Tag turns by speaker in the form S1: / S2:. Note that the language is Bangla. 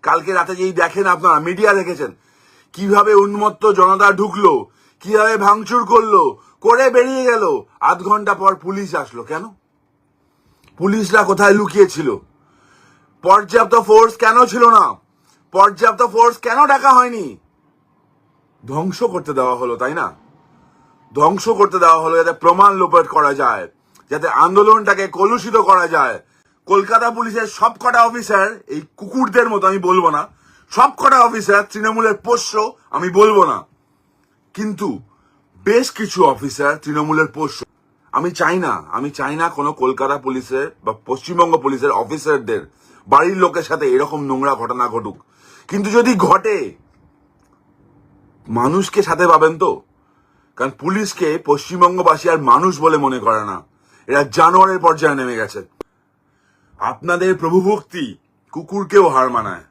S1: কালকে রাতে যেই দেখেন আপনারা, মিডিয়া দেখেছেন কিভাবে উন্মত্ত জনতা ঢুকলো, কিভাবে ভাঙচুর করলো, করে বেরিয়ে গেল। আধ ঘন্টা পর পুলিশ আসলো। কেন? পুলিশরা কোথায় লুকিয়েছিল? পর্যাপ্ত ফোর্স কেন ছিল না? পর্যাপ্ত ফোর্স কেন ডাকা হয়নি? ধ্বংস করতে দেওয়া হলো, তাই না? ধ্বংস করতে দেওয়া হলো যাতে প্রমাণ লোপাট করা যায়, যাতে আন্দোলনটাকে কলুষিত করা যায়। কলকাতা পুলিশের সবকটা অফিসার এই কুকুরদের মতো, আমি বলবো না, সবকটা অফিসার তৃণমূলের পোষ্য, আমি বলবো না, কিন্তু বেশ কিছু অফিসার তৃণমূলের পোষ্য। আমি চাই না কোনো কলকাতা পুলিশের বা পশ্চিমবঙ্গ পুলিশের অফিসারদের বাড়ির লোকের সাথে এরকম নোংরা ঘটনা ঘটুক। কিন্তু যদি ঘটে, মানুষকে সাথে পাবেন তো? কারণ পুলিশকে পশ্চিমবঙ্গবাসী আর মানুষ বলে মনে করে না, এরা জানোয়ারের পর্যায়ে নেমে গেছে। আপনাদের প্রভুভক্তি কুকুরকেও হার মানায়।